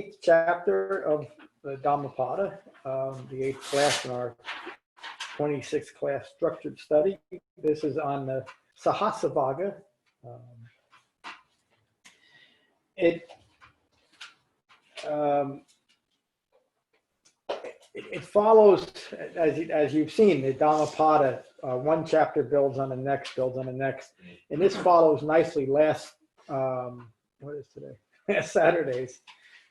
8th chapter of the Dhammapada, the 8th class in our 26th class structured study. This is on the Sahassavagga. It follows, as you've seen, the Dhammapada, one chapter builds on the next, and this follows nicely last, what is today? Last Saturday's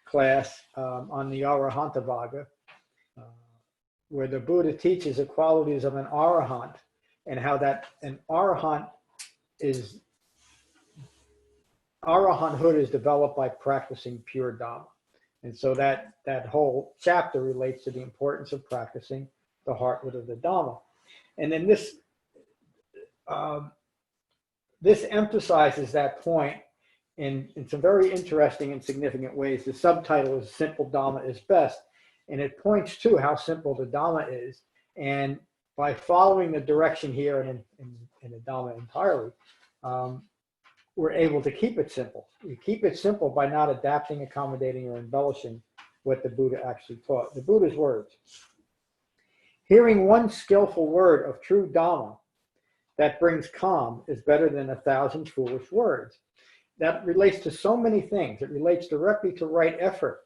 class on the Arahantavagga, where the Buddha teaches the qualities of an Arahant and how that an Arahanthood is developed by practicing pure Dhamma. And so that whole chapter relates to the importance of practicing the heartwood of the Dhamma. And then this emphasizes that point in some very interesting and significant ways. The subtitle is Simple Dhamma is Best, and it points to how simple the Dhamma is. And by following the direction here and in the Dhamma entirely, we're able to keep it simple. You keep it simple by not adapting, accommodating, or embellishing what the Buddha actually taught. The Buddha's words: hearing one skillful word of true Dhamma that brings calm is better than 1,000 foolish words. That relates to so many things. It relates directly to right effort.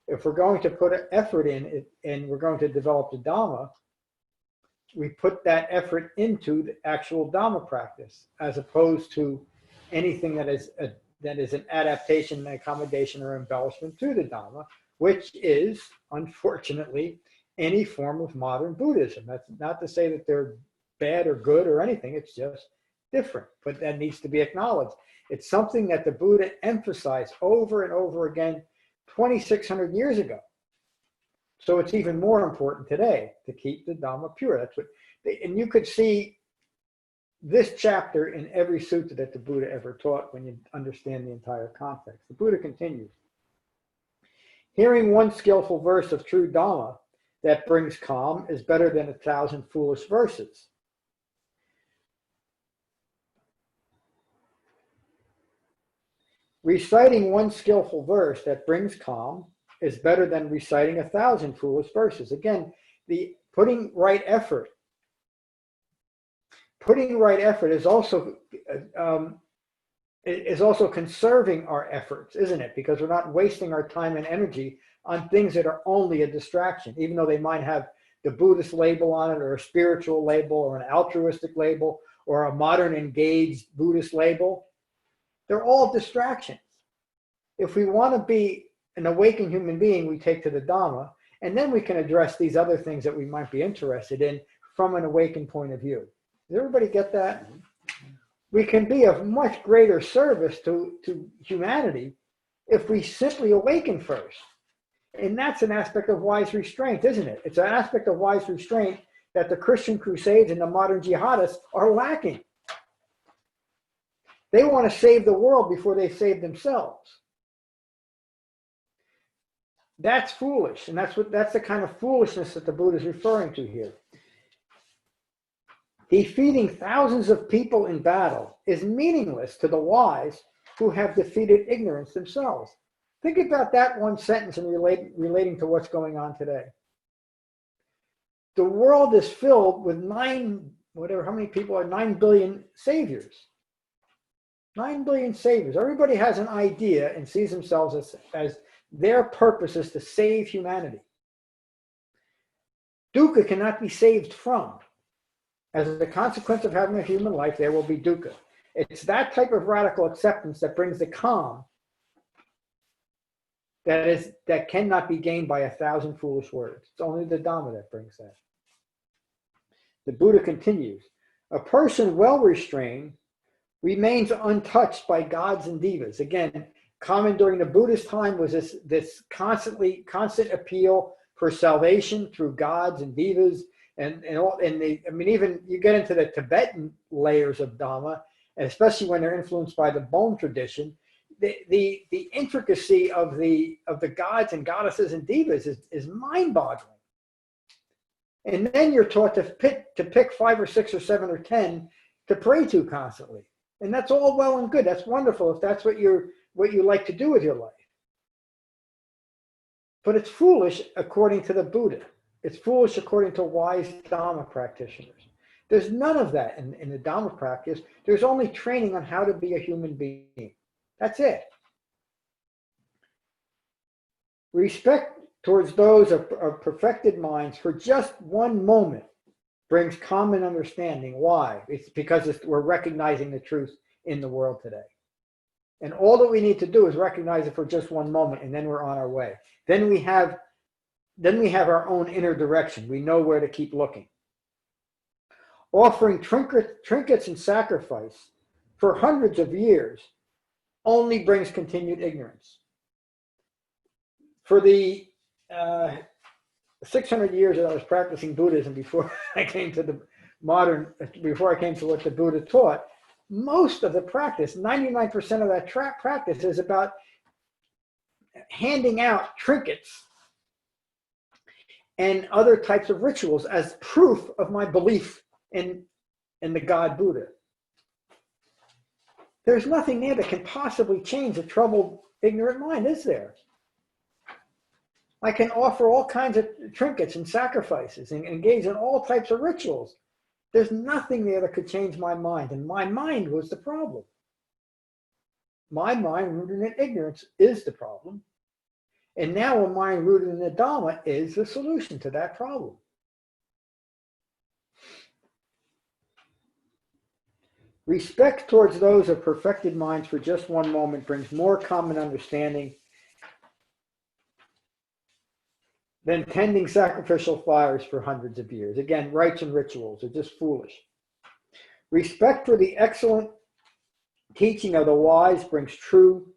If we're going to put effort in it and we're going to develop the Dhamma, we put that effort into the actual Dhamma practice, as opposed to anything that is an adaptation, an accommodation, or embellishment to the Dhamma, which is, unfortunately, any form of modern Buddhism. That's not to say that they're bad or good or anything. It's just different, but that needs to be acknowledged. It's something that the Buddha emphasized over and over again 2,600 years ago. So it's even more important today to keep the Dhamma pure. That's what, and you could see this chapter in every sutta that the Buddha ever taught when you understand the entire context. The Buddha continues: hearing one skillful verse of true Dhamma that brings calm is better than 1,000 foolish verses. Reciting one skillful verse that brings calm is better than reciting 1,000 foolish verses. Again, the putting right effort is also conserving our efforts, isn't it? Because we're not wasting our time and energy on things that are only a distraction, even though they might have the Buddhist label on it, or a spiritual label, or an altruistic label, or a modern engaged Buddhist label. They're all distractions. If we want to be an awakened human being, we take to the Dhamma, and then we can address these other things that we might be interested in from an awakened point of view. Does everybody get that? We can be of much greater service to humanity if we simply awaken first. And that's an aspect of wise restraint, isn't it? It's an aspect of wise restraint that the Christian Crusades and the modern jihadists are lacking. They want to save the world before they save themselves. That's foolish, and that's the kind of foolishness that the Buddha is referring to here. Defeating thousands of people in battle is meaningless to the wise who have defeated ignorance themselves. Think about that one sentence and relating to what's going on today. The world is filled with how many people are 9 billion saviors. 9 billion saviors. Everybody has an idea and sees themselves as their purpose is to save humanity. Dukkha cannot be saved from. As a consequence of having a human life, there will be dukkha. It's that type of radical acceptance that brings the calm that cannot be gained by 1,000 foolish words. It's only the Dhamma that brings that. The Buddha continues: a person well restrained remains untouched by gods and devas. Again, common during the Buddhist time was this constant appeal for salvation through gods and devas. Even you get into the Tibetan layers of Dhamma, and especially when they're influenced by the Bon tradition, the intricacy of the gods and goddesses and devas is mind-boggling. And then you're taught to pick 5 or 6 or 7 or 10 to pray to constantly, and that's all well and good. That's wonderful if that's what you like to do with your life. But it's foolish according to the Buddha. It's foolish according to wise Dhamma practitioners. There's none of that in the Dhamma practice. There's only training on how to be a human being. That's it. Respect towards those of perfected minds for just one moment brings common understanding. Why? It's because we're recognizing the truth in the world today. And all that we need to do is recognize it for just one moment, and then we're on our way. Then we have our own inner direction. We know where to keep looking. Offering trinkets and sacrifice for hundreds of years only brings continued ignorance. For the 600 years that I was practicing Buddhism before I came to what the Buddha taught, most of the practice, 99% of that practice is about handing out trinkets and other types of rituals as proof of my belief in the God Buddha. There's nothing there that can possibly change a troubled, ignorant mind, is there? I can offer all kinds of trinkets and sacrifices and engage in all types of rituals. There's nothing there that could change my mind, and my mind was the problem. My mind rooted in ignorance is the problem, and now a mind rooted in the Dhamma is the solution to that problem. Respect towards those of perfected minds for just one moment brings more common understanding than tending sacrificial fires for hundreds of years. Again, rites and rituals are just foolish. Respect for the excellent teaching of the wise brings true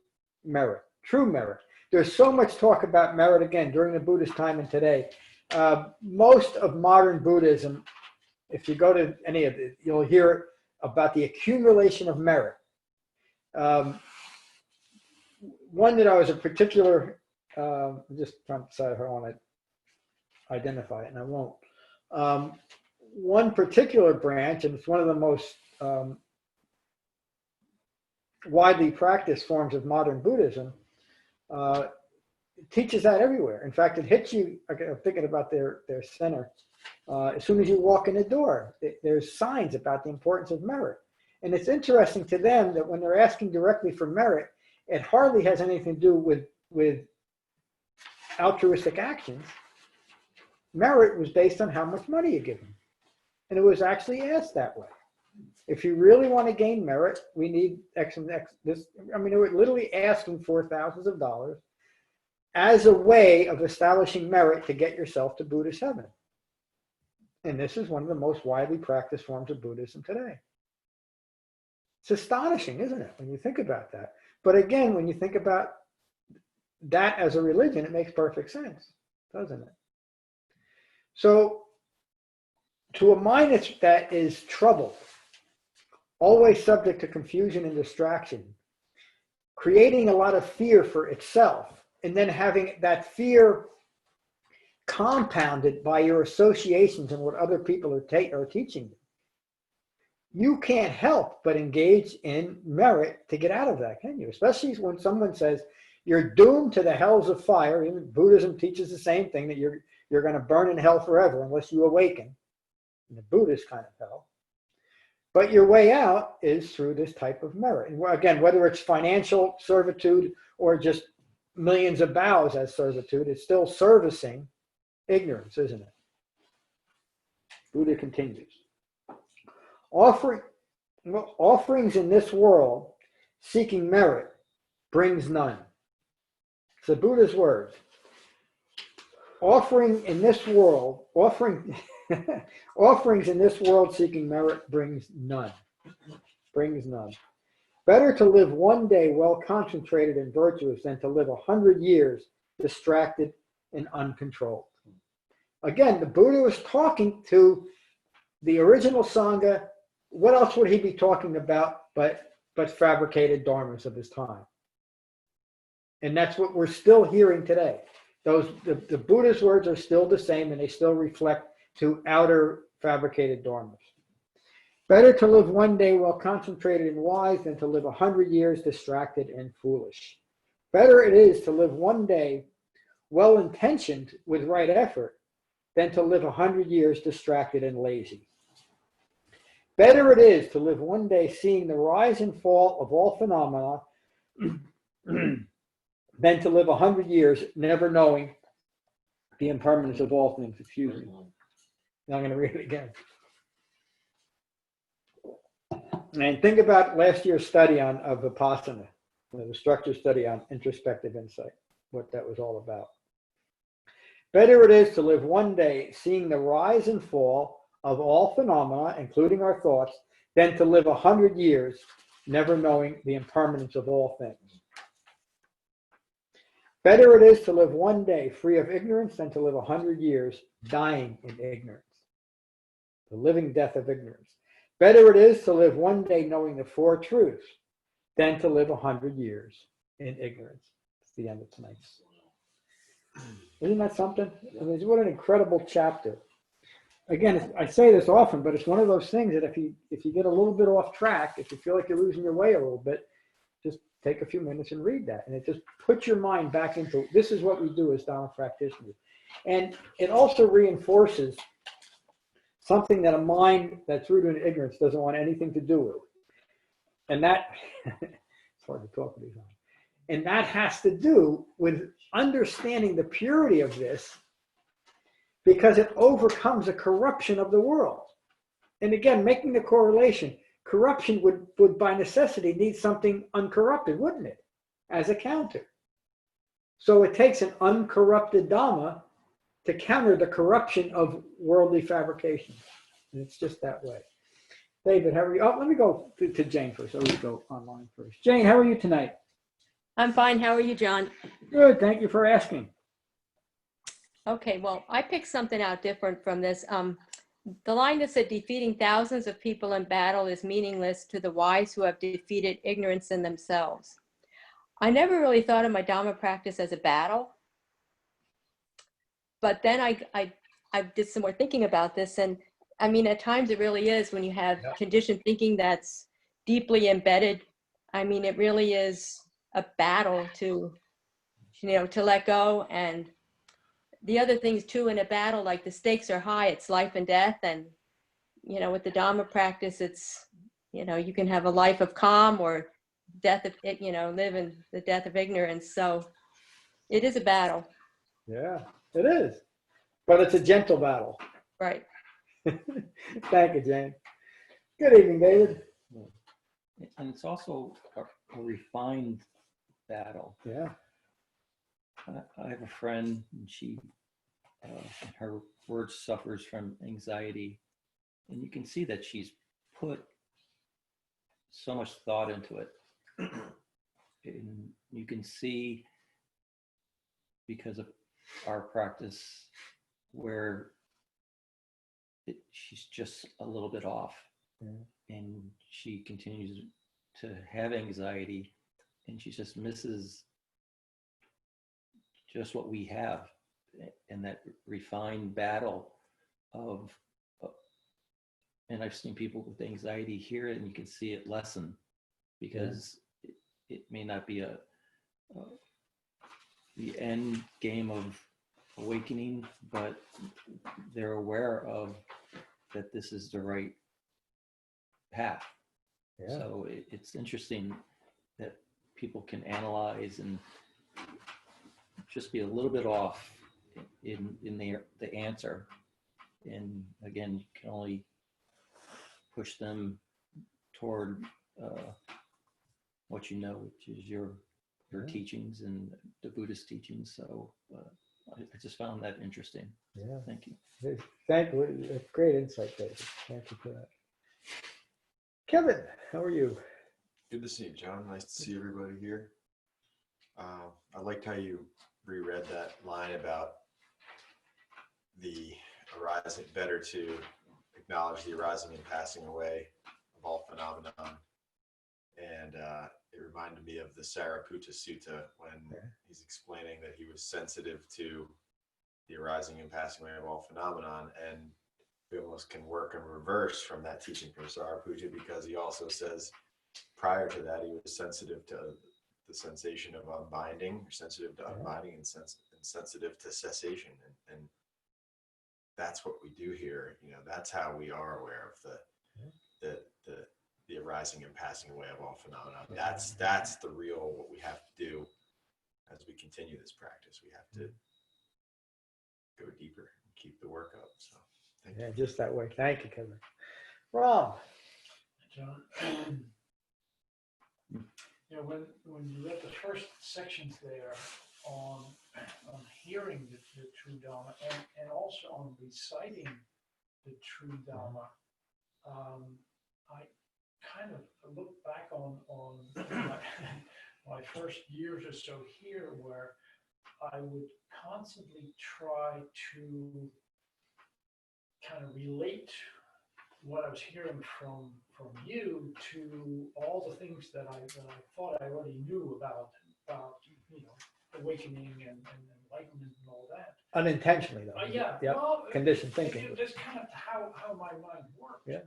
merit. True merit. There's so much talk about merit, again, during the Buddhist time and today. Most of modern Buddhism, if you go to any of it, you'll hear about the accumulation of merit. One that I was a particular, I'm just trying to decide how I want to identify it, and I won't. One particular branch, and it's one of the most widely practiced forms of modern Buddhism, teaches that everywhere. In fact, it hits you, I'm thinking about their center, as soon as you walk in the door, there's signs about the importance of merit. And it's interesting to them that when they're asking directly for merit, it hardly has anything to do with altruistic actions. Merit was based on how much money you give them. And it was actually asked that way. If you really want to gain merit, we need X and X. This, I mean, they were literally asking for thousands of dollars as a way of establishing merit to get yourself to Buddhist heaven. And this is one of the most widely practiced forms of Buddhism today. It's astonishing, isn't it, when you think about that? But again, when you think about that as a religion, it makes perfect sense, doesn't it? So, to a mind that is troubled, always subject to confusion and distraction, creating a lot of fear for itself, and then having that fear compounded by your associations and what other people are teaching you, you can't help but engage in merit to get out of that, can you? Especially when someone says you're doomed to the hells of fire. Even Buddhism teaches the same thing, that you're going to burn in hell forever unless you awaken, in the Buddhist kind of hell. But your way out is through this type of merit. And again, whether it's financial servitude or just millions of vows as servitude, it's still servicing ignorance, isn't it? Buddha continues. Offerings in this world seeking merit brings none. It's the Buddha's words. Offerings in this world seeking merit brings none. Brings none. Better to live one day well concentrated and virtuous than to live 100 years distracted and uncontrolled. Again, the Buddha was talking to the original Sangha. What else would he be talking about but fabricated dharmas of his time? And that's what we're still hearing today. The Buddha's words are still the same, and they still reflect to outer fabricated dharmas. Better to live one day well concentrated and wise than to live 100 years distracted and foolish. Better it is to live one day well-intentioned with right effort, than to live 100 years distracted and lazy. Better it is to live one day seeing the rise and fall of all phenomena than to live 100 years never knowing the impermanence of all things. Excuse me. Now I'm going to read it again. And think about last year's study of Vipassana, the structured study on introspective insight, what that was all about. Better it is to live one day seeing the rise and fall of all phenomena, including our thoughts, than to live 100 years never knowing the impermanence of all things. Better it is to live one day free of ignorance than to live 100 years dying in ignorance. The living death of ignorance. Better it is to live one day knowing the four truths than to live 100 years in ignorance. It's the end of tonight's. Isn't that something? I mean, what an incredible chapter. Again, I say this often, but it's one of those things that if you get a little bit off track, if you feel like you're losing your way a little bit, just take a few minutes and read that. And it just puts your mind back into, this is what we do as Dhamma practitioners. And it also reinforces something that a mind that's rooted in ignorance doesn't want anything to do with. And that, it's hard to talk with these on. And that has to do with understanding the purity of this, because it overcomes the corruption of the world. And again, making the correlation, corruption would by necessity need something uncorrupted, wouldn't it? As a counter. So it takes an uncorrupted Dhamma to counter the corruption of worldly fabrication. And it's just that way. David, how are you? Oh, let me go to Jane first. Let me go online first. Jane, how are you tonight? I'm fine. How are you, John? Good. Thank you for asking. Okay, well, I picked something out different from this. The line that said defeating thousands of people in battle is meaningless to the wise who have defeated ignorance in themselves. I never really thought of my Dhamma practice as a battle. But then I did some more thinking about this. And I mean, at times it really is when you have conditioned thinking that's deeply embedded. I mean, it really is a battle to let go. And the other things too, in a battle, like the stakes are high, it's life and death. And, with the Dhamma practice, it's, you can have a life of calm or death of, live in the death of ignorance. So it is a battle. Yeah, it is. But it's a gentle battle. Right. Thank you, Jane. Good evening, David. And it's also a refined battle. Yeah. I have a friend, and she, her word suffers from anxiety, and you can see that she's put so much thought into it. And you can see, because of our practice, where she's just a little bit off. Yeah. And she continues to have anxiety, and she just misses just what we have, and that refined battle of, and I've seen people with anxiety hear it, and you can see it lessen, because it may not be the end game of awakening, but they're aware of that this is the right path. Yeah. So it's interesting that people can analyze and just be a little bit off in the answer, and again, you can only push them toward what you know, which is your teachings and the Buddhist teachings. So I just found that interesting. Yeah. Thank you. Thank you. That's great insight, David. Thank you for that. Kevin, how are you? Good to see you, John. Nice to see everybody here. I liked how you reread that line about the arising, better to acknowledge the arising and passing away of all phenomenon. And it reminded me of the Sariputta Sutta when he's explaining that he was sensitive to the arising and passing away of all phenomenon. And we almost can work in reverse from that teaching from Sariputta, because he also says prior to that he was sensitive to the sensation of unbinding, or sensitive to unbinding, and and sensitive to cessation. And that's what we do here. That's how we are aware of the arising and passing away of all phenomena. That's the real, what we have to do as we continue this practice. We have to go deeper and keep the work up. So thank you. Just that way. Thank you, Kevin. Rob. John, when you read the first sections there on hearing the true Dhamma and also on reciting the true Dhamma, I kind of look back on my first years or so here, where I would constantly try to kind of relate what I was hearing from you to all the things that I thought I already knew about awakening and enlightenment and all that. Unintentionally, though. Yeah. Yep. Well, Conditioned thinking. That's kind of how my mind works. Yeah.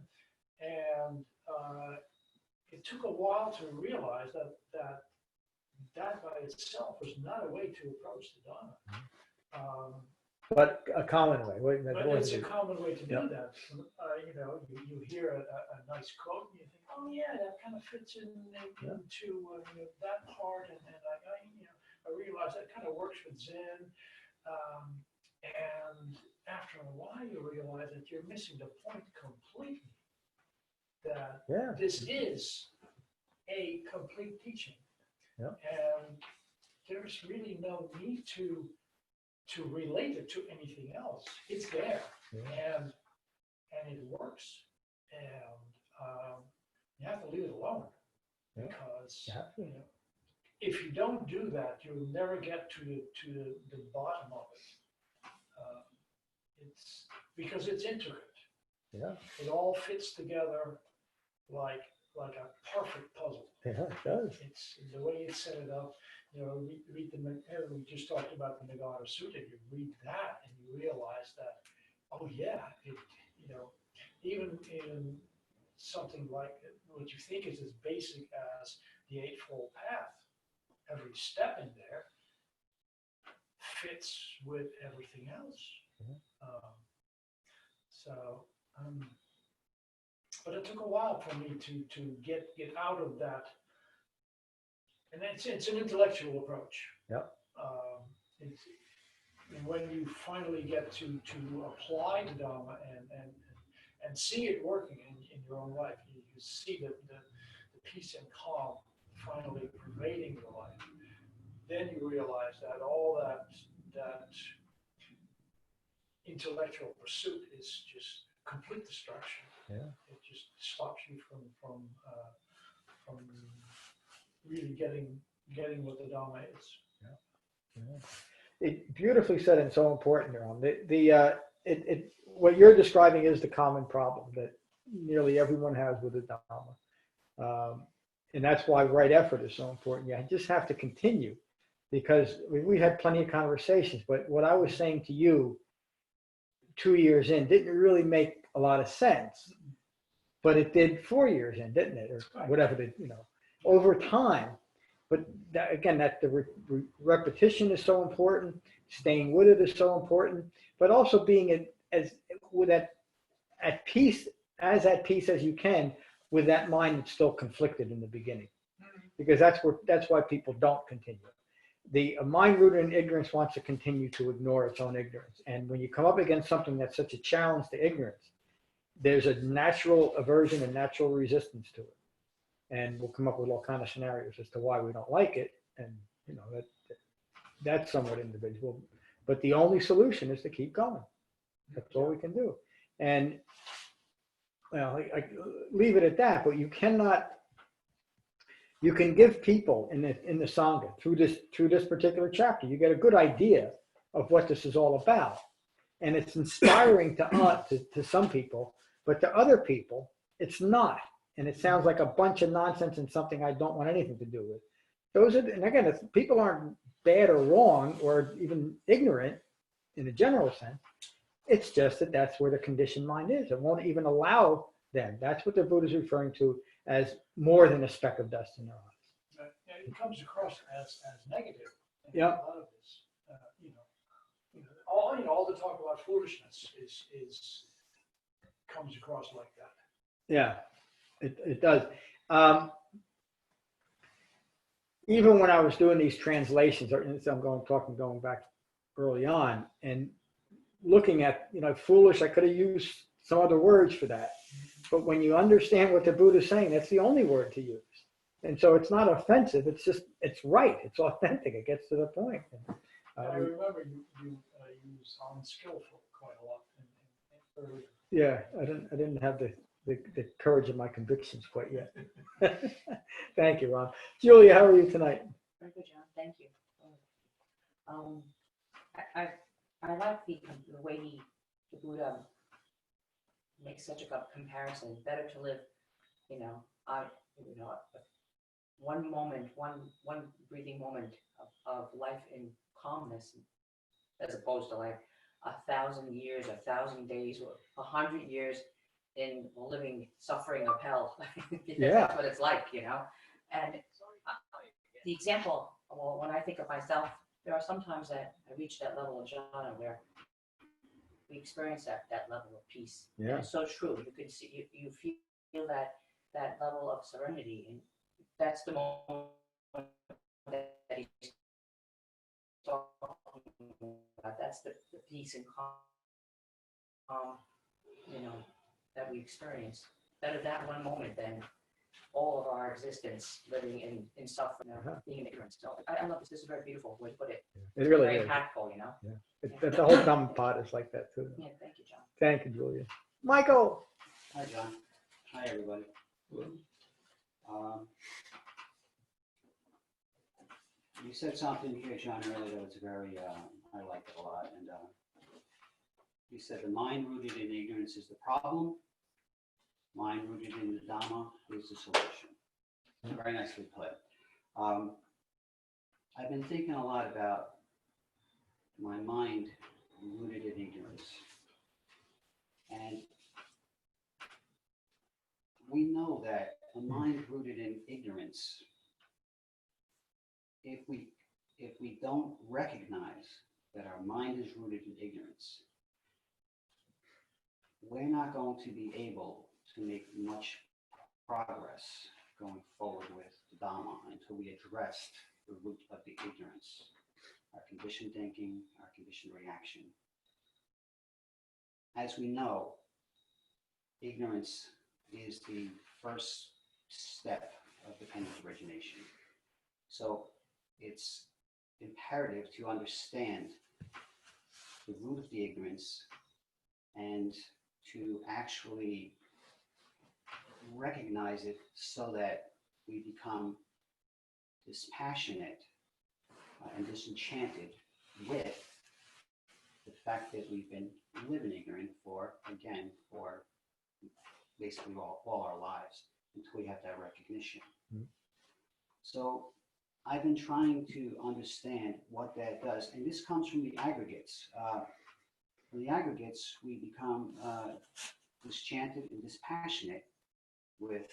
And it took a while to realize that by itself was not a way to approach the Dhamma. But a common way. But it's a common way to do that. You hear a nice quote and you think, oh yeah, that kind of fits into that part, and I realize that kind of works with Zen. And after a while, you realize that you're missing the point completely. That this is a complete teaching, and there's really no need to relate it to anything else. It's there, and it works, and you have to leave it alone, because if you don't do that, you'll never get to the bottom of it. It's because it's intricate. It all fits together like a perfect puzzle. Yeah, it does. It's the way you set it up. Read we just talked about the Nagata Sutta. You read that and you realize that, oh yeah, even in something like what you think is as basic as the Eightfold Path, every step in there fits with everything else. But it took a while for me to get out of that. And it's an intellectual approach. And when you finally get to apply the Dhamma and see it working in your own life, you see the peace and calm finally pervading your life, then you realize that all that intellectual pursuit is just complete distraction. It just stops you from really getting what the Dhamma is. It beautifully said and so important, Ram. What you're describing is the common problem that nearly everyone has with the Dhamma, and that's why right effort is so important. You just have to continue, because we had plenty of conversations. But what I was saying to you 2 years in didn't really make a lot of sense, but it did 4 years in, didn't it, or whatever over time. But again, that the repetition is so important. Staying with it is so important, but also being at peace as you can with that mind that's still conflicted in the beginning, because that's why people don't continue. The mind rooted in ignorance wants to continue to ignore its own ignorance, and when you come up against something that's such a challenge to ignorance, there's a natural aversion and natural resistance to it. And we'll come up with all kinds of scenarios as to why we don't like it. And, that's somewhat individual. But the only solution is to keep going. That's all we can do. And, I leave it at that, but you can give people in the Sangha, through this particular chapter, you get a good idea of what this is all about. And it's inspiring to some people, but to other people, it's not. And it sounds like a bunch of nonsense and something I don't want anything to do with. And again, people aren't bad or wrong or even ignorant in a general sense. It's just that's where the conditioned mind is. It won't even allow them. That's what the Buddha is referring to as more than a speck of dust in their eyes. It comes across as negative. Yeah. A lot of this, Well, all the talk about foolishness comes across like that. Yeah, it does. Even when I was doing these translations, or I'm going back early on, and looking at, foolish, I could have used some other words for that. But when you understand what the Buddha's saying, that's the only word to use. And so it's not offensive. It's just, it's right. It's authentic. It gets to the point. I remember you used unskillful quite a lot earlier. Yeah, I didn't have the courage of my convictions quite yet. Thank you, Ron. Julia, how are you tonight? Very good, John. Thank you. I like the way the Buddha makes such a comparison. Better to live, one moment, one breathing moment of life in calmness, as opposed to like 1,000 years, 1,000 days, or 100 years in living suffering of hell. That's what it's like, And the example, well, when I think of myself, there are some times that I reach that level of jhana where we experience that level of peace. Yeah. And it's so true. You can see, you feel that level of serenity, and that's the moment that he's talking about. That's the peace and calm, that we experience. Better that one moment than all of our existence living in suffering, being in ignorance. So I love this. This is very beautiful way to put it. It really Very is. impactful, Yeah. The whole Dhammapada is like that too. Yeah, thank you, John. Thank you, Julia. Michael. Hi, John. Hi, everybody. You said something here, John, earlier that was very, I liked it a lot. And you said the mind rooted in ignorance is the problem. Mind rooted in the Dhamma is the solution. Very nicely put. I've been thinking a lot about my mind rooted in ignorance. And we know that a mind rooted in ignorance, if we don't recognize that our mind is rooted in ignorance, we're not going to be able to make much progress going forward with the Dhamma until we address the root of the ignorance, our conditioned thinking, our conditioned reaction. As we know, ignorance is the first step of dependent origination. So it's imperative to understand the root of the ignorance and to actually recognize it so that we become dispassionate and disenchanted with the fact that we've been living ignorant for basically all our lives until we have that recognition. Mm-hmm. So I've been trying to understand what that does, and this comes from the aggregates. From the aggregates, we become disenchanted and dispassionate with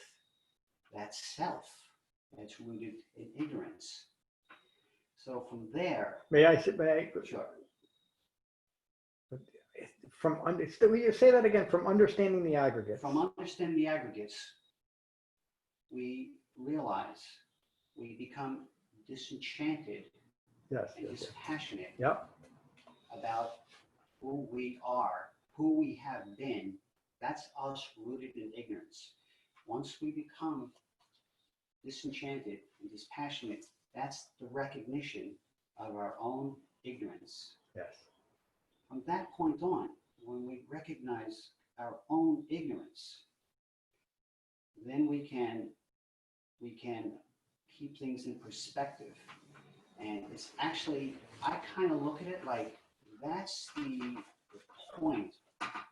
that self that's rooted in ignorance. So from there, May I? Sure. Will you say that again? From understanding the aggregates. From understanding the aggregates, we realize we become disenchanted and dispassionate about who we are, who we have been. That's us rooted in ignorance. Once we become disenchanted and dispassionate, that's the recognition of our own ignorance. Yes. From that point on, when we recognize our own ignorance, then we can keep things in perspective. And it's actually, I kind of look at it like that's the point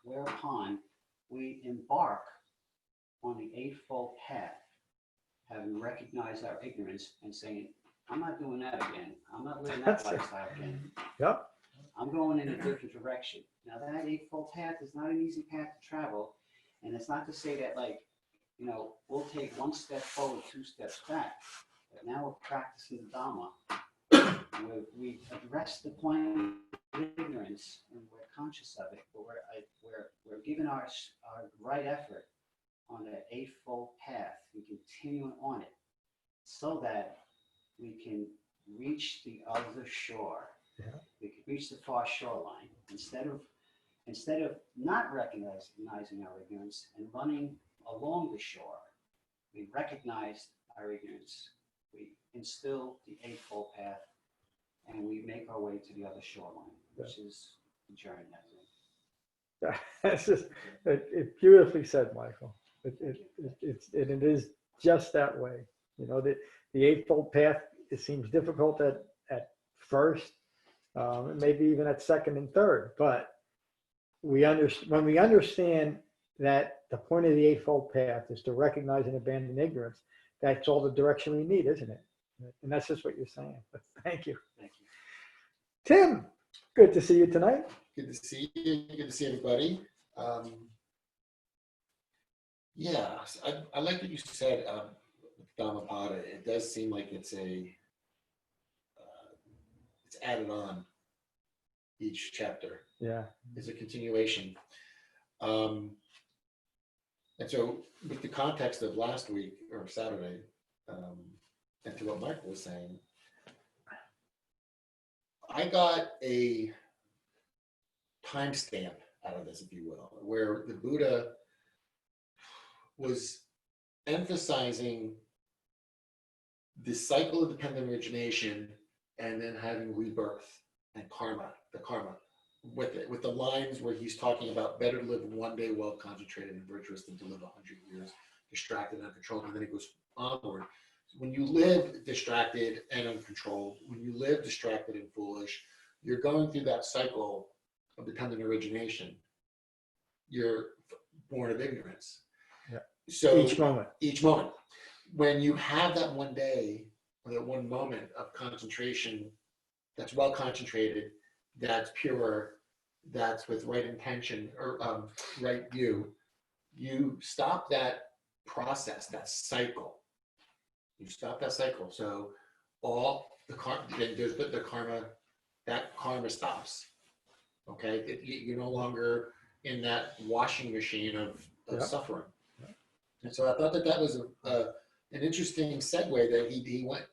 whereupon we embark on the Eightfold Path, having recognized our ignorance and saying, I'm not doing that again. I'm not living that lifestyle again. Yep. I'm going in a different direction. Now that Eightfold Path is not an easy path to travel. And it's not to say that we'll take one step forward, 2 steps back. But now we're practicing the Dhamma. We address the point of ignorance, and conscious of it, but we're giving our right effort on the Eightfold Path and continuing on it so that we can reach the other shore. Yeah. We can reach the far shoreline instead of not recognizing our ignorance and running along the shore. We recognize our ignorance. We instill the Eightfold Path, and we make our way to the other shoreline, which is the journey, I think. That's just, it beautifully said, Michael. It is just that way. You know, the Eightfold Path, it seems difficult at first, maybe even at second and third, but when we understand that the point of the Eightfold Path is to recognize and abandon ignorance, that's all the direction we need, isn't it? And that's just what you're saying. But thank you. Thank you. Tim, good to see you tonight. Good to see you. Good to see everybody. Yeah, I like what you said, Dhammapada. It does seem like it's added on each chapter. Yeah. It's a continuation. And so with the context of last week or Saturday, and to what Michael was saying, I got a timestamp out of this, if you will, where the Buddha was emphasizing the cycle of dependent origination and then having rebirth and the karma with it, with the lines where he's talking about better to live one day well concentrated and virtuous than to live 100 years distracted and uncontrolled. And then it goes onward. When you live distracted and uncontrolled, when you live distracted and foolish, you're going through that cycle of dependent origination. You're born of ignorance. Yeah. So each moment. When you have that one day, or that one moment of concentration that's well concentrated, that's pure, that's with right intention or right view, you stop that process, that cycle. You stop that cycle. So all the karma, that karma stops. Okay, you're no longer in that washing machine of suffering. Yeah. And so I thought that was an interesting segue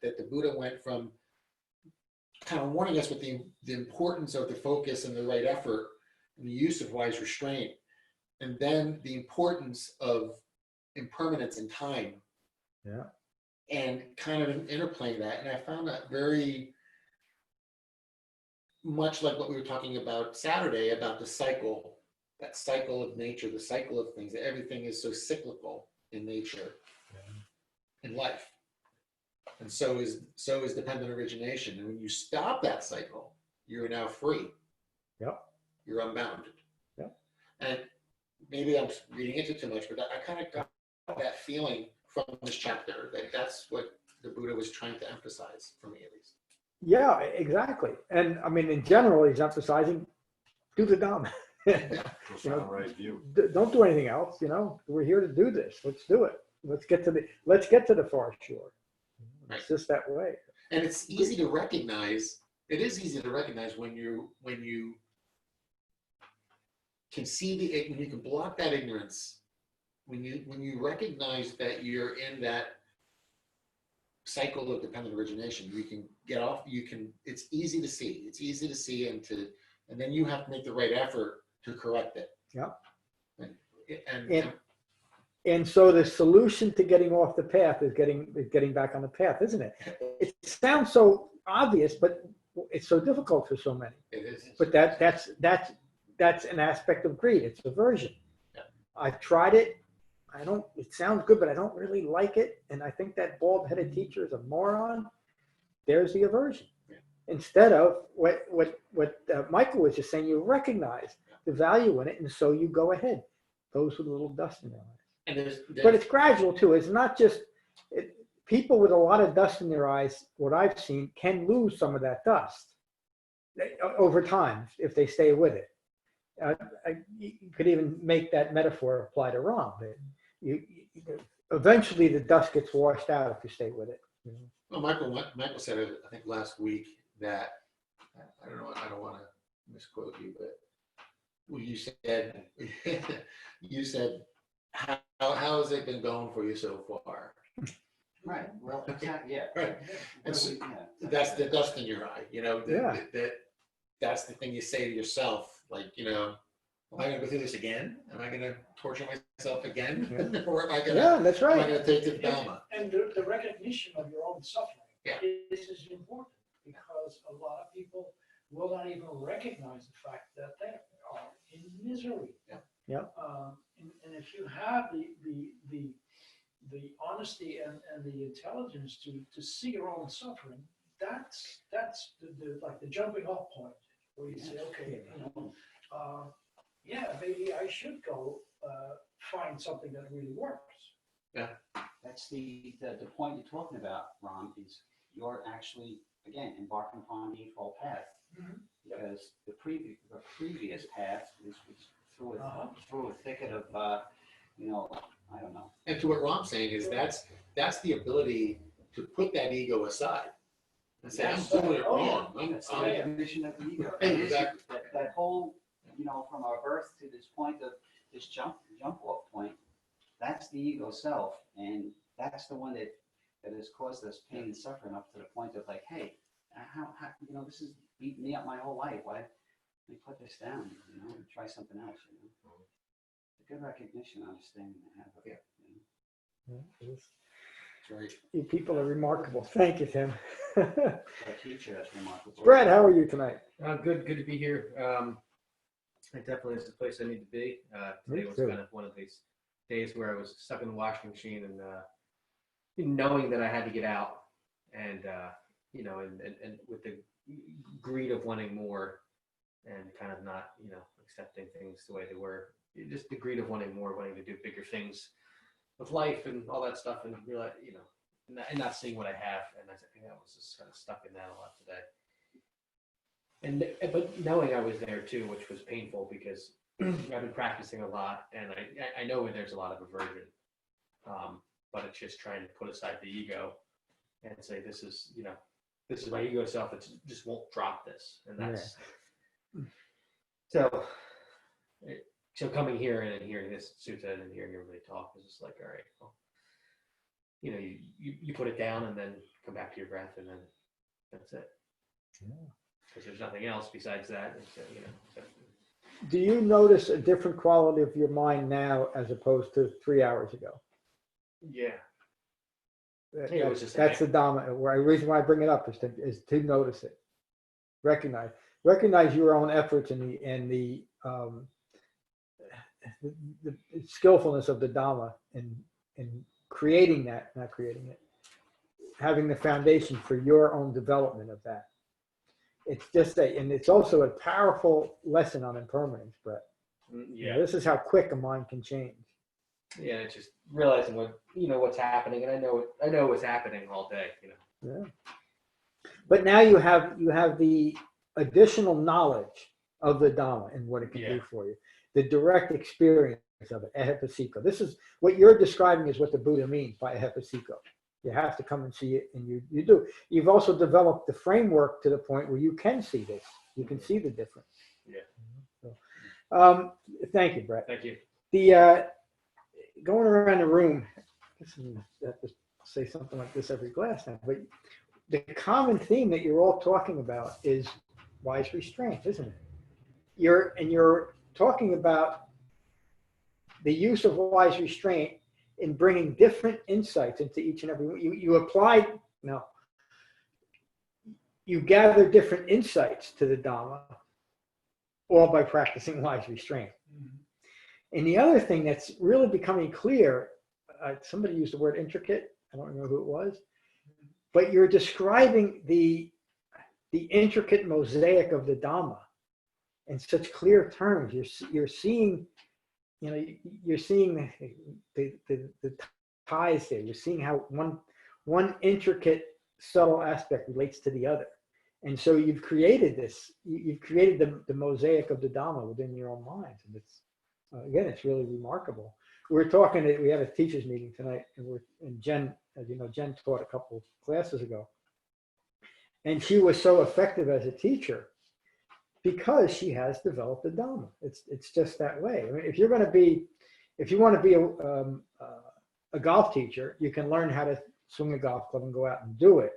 that the Buddha went from kind of warning us with the importance of the focus and the right effort and the use of wise restraint, and then the importance of impermanence in time. Yeah. And kind of interplaying that. And I found that very much like what we were talking about Saturday, about the cycle, that cycle of nature, the cycle of things, that everything is so cyclical in nature, in life. And so is dependent origination. And when you stop that cycle, you're now free. Yep. You're unbounded. Yep. And maybe I'm reading into too much, but I kind of got that feeling from this chapter, that's what the Buddha was trying to emphasize, for me at least. Yeah, exactly. And I mean, in general, he's emphasizing do the Dhamma. Right view. Don't do anything else. You know, we're here to do this. Let's do it. Let's get to the far shore. Right. It's just that way. And it's easy to recognize. It is easy to recognize when you can see when you can block that ignorance. When you recognize that you're in that cycle of dependent origination, you can get off. It's easy to see. It's easy to see, and then you have to make the right effort to correct it. Yeah. And so the solution to getting off the path is getting back on the path, isn't it? It sounds so obvious, but it's so difficult for so many. It is. But that's an aspect of greed. It's aversion. Yeah. I've tried it. It sounds good, but I don't really like it. And I think that bald-headed teacher is a moron. There's the aversion. Yeah. Instead of what Michael was just saying, you recognize the value in it, and so you go ahead. Those with a little dust in their eyes. And but it's gradual too. It's not just people with a lot of dust in their eyes. What I've seen can lose some of that dust over time if they stay with it. You could even make that metaphor apply to Ram. Eventually, the dust gets washed out if you stay with it. Well, Michael said it, I think last week, that I don't want to misquote you, but Well, you said, you said, how has it been going for you so far? Right, well, exactly, yeah. Right. And so Yeah. that's the dust in your eye, you know, Yeah. that's the thing you say to yourself, like, you know, am I gonna go through this again? Am I gonna torture myself again? Or am I Yeah, gonna, that's am I right. gonna take the Dhamma? And the recognition of your own suffering Yeah. is important, because a lot of people will not even recognize the fact that they are in misery. Yeah. Yeah. And if you have the honesty and the intelligence to see your own suffering, that's the like the jumping off point, where you say, okay, you know, yeah, maybe I should go find something that really works. That's the point you're talking about, Ron, is you're actually, again, embarking upon the Eightfold Path. Mhm. Because the previous path was through a thicket of, you know, I don't know. And to what Rom's saying is that's the ability to put that ego aside and say, I'm doing it wrong. That's the I'm recognition of the ego. Exactly. That whole, you know, from our birth to this point of this jump off point, that's the ego self, and that's the one that has caused us pain and suffering up to the point of like, hey, how you know, this is beating me up my whole life. Why let me put this down, you know, and try something else, you know. It's a good recognition, understanding to have of it, you know. Yeah, it is. That's right. You people are remarkable. Thank you, Tim. For a teacher, that's remarkable. Brad, how are you tonight? Good to be here. It definitely is the place I need to be. Me Today was too. kind of one of these days where I was stuck in the washing machine and knowing that I had to get out, and you know, and with the greed of wanting more, and kind of not, you know, accepting things the way they were. Just the greed of wanting more, wanting to do bigger things with life and all that stuff, and realize, you know, and not seeing what I have. And I think I was just kind of stuck in that a lot today. But knowing I was there too, which was painful, because I've been practicing a lot, and I know where there's a lot of aversion, but it's just trying to put aside the ego and say, this is, you know, this is my ego self. It just won't drop this, and that's so coming here and hearing this sutta and hearing everybody talk is just like, all right, well, you know, you put it down and then come back to your breath, and then that's it. Because there's nothing else besides that. And so, you know, so. Do you notice a different quality of your mind now as opposed to 3 hours ago? Yeah. It was just that's the Dhamma. The reason why I bring it up is to notice it, recognize your own efforts and the skillfulness of the Dhamma in creating that, not creating it, having the foundation for your own development of that. It's just and it's also a powerful lesson on impermanence, Brett. Yeah. You know, this is how quick a mind can change. Yeah, it's just realizing what's happening, and I know what's happening all day, you know. Yeah. But now you have the additional knowledge of the Dhamma and what it can do for you. The direct experience of it, ehipassiko. This is what you're describing is what the Buddha means by ehipassiko. You have to come and see it, and you do. You've also developed the framework to the point where you can see this. You can see the difference. Yeah. So, thank you, Brett. Thank you. The going around the room, I have to say something like this every class now, but the common theme that you're all talking about is wise restraint, isn't it? You're talking about the use of wise restraint in bringing different insights into each and every one. You gather different insights to the Dhamma, all by practicing wise restraint. Mm-hmm. And the other thing that's really becoming clear, somebody used the word intricate, I don't remember who it was, but you're describing the intricate mosaic of the Dhamma in such clear terms. You're seeing, you know, you're seeing the ties there. You're seeing how one intricate, subtle aspect relates to the other. And so you've created this, you've created the mosaic of the Dhamma within your own minds. And it's, again, it's really remarkable. We have a teachers meeting tonight, and Jen, as you know, Jen taught a couple of classes ago. And she was so effective as a teacher because she has developed the Dhamma. It's just that way. I mean, if you want to be a golf teacher, you can learn how to swing a golf club and go out and do it.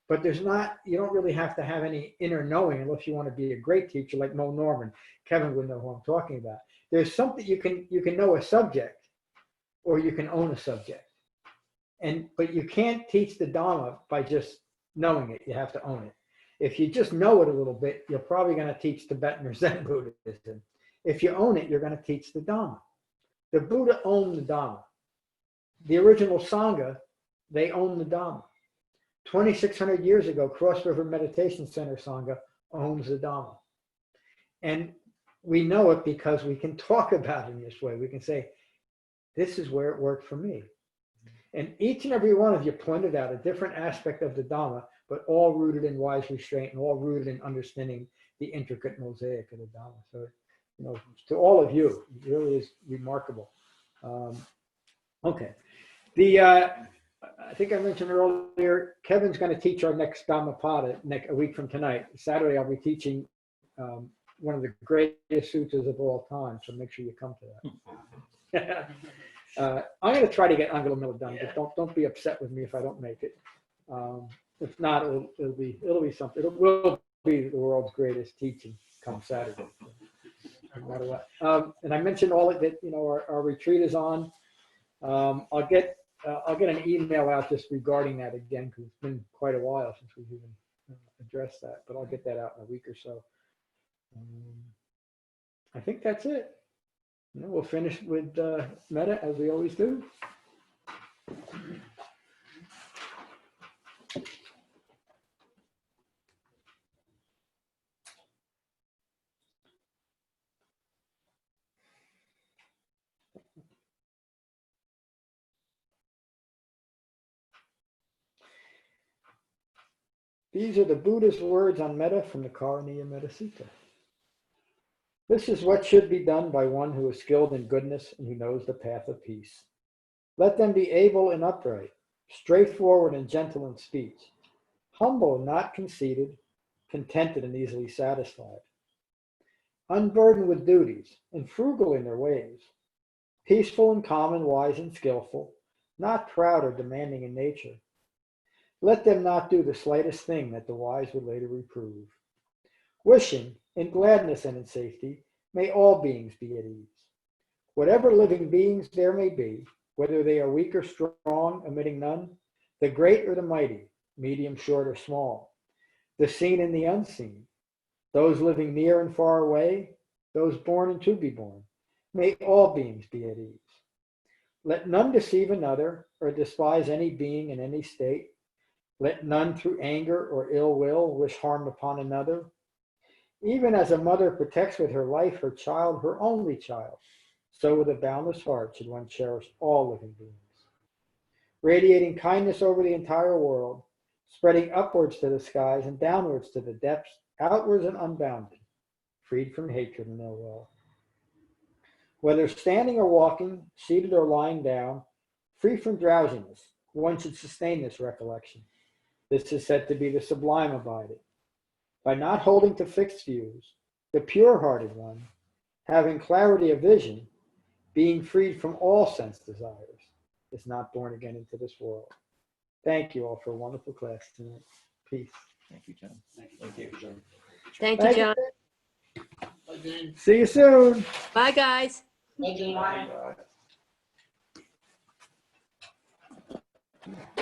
But you don't really have to have any inner knowing unless you want to be a great teacher like Mo Norman. Kevin would know who I'm talking about. There's something you can know a subject, or you can own a subject. But you can't teach the Dhamma by just knowing it. You have to own it. If you just know it a little bit, you're probably going to teach Tibetan or Zen Buddhism. If you own it, you're going to teach the Dhamma. The Buddha owned the Dhamma. The original Sangha, they owned the Dhamma. 2,600 years ago, Cross River Meditation Center Sangha owns the Dhamma. And we know it because we can talk about it in this way. We can say, this is where it worked for me. And each and every one of you pointed out a different aspect of the Dhamma, but all rooted in wise restraint and all rooted in understanding the intricate mosaic of the Dhamma. So, to all of you, it really is remarkable. Okay. I think I mentioned earlier, Kevin's going to teach our next Dhammapada a week from tonight. Saturday, I'll be teaching one of the greatest sutras of all time, so make sure you come to that. I'm going to try to get Angela Miller done, but don't be upset with me if I don't make it. If not, it'll be something. It will be the world's greatest teaching come Saturday, no matter what. And I mentioned all of that. Our retreat is on. I'll get an email out just regarding that again, because it's been quite a while since we've even addressed that. But I'll get that out in a week or so. I think that's it. We'll finish with Metta, as we always do. These are the Buddha's words on Metta from the Karaniya Metta Sutta. This is what should be done by one who is skilled in goodness and who knows the path of peace. Let them be able and upright, straightforward and gentle in speech, humble and not conceited, contented and easily satisfied, unburdened with duties and frugal in their ways, peaceful and calm and wise and skillful, not proud or demanding in nature. Let them not do the slightest thing that the wise would later reprove. Wishing, in gladness and in safety, may all beings be at ease. Whatever living beings there may be, whether they are weak or strong, omitting none, the great or the mighty, medium, short, or small, the seen and the unseen, those living near and far away, those born and to be born, may all beings be at ease. Let none deceive another or despise any being in any state. Let none through anger or ill will wish harm upon another. Even as a mother protects with her life her child, her only child, so with a boundless heart should one cherish all living beings. Radiating kindness over the entire world, spreading upwards to the skies and downwards to the depths, outwards and unbounded, freed from hatred and ill will. Whether standing or walking, seated or lying down, free from drowsiness, one should sustain this recollection. This is said to be the sublime abiding. By not holding to fixed views, the pure-hearted one, having clarity of vision, being freed from all sense desires, is not born again into this world. Thank you all for a wonderful class tonight. Peace. Thank you, John. Thank you, John. Thank you, John. Bye, Jane. See you soon. Bye, guys. Bye, Jane. Bye.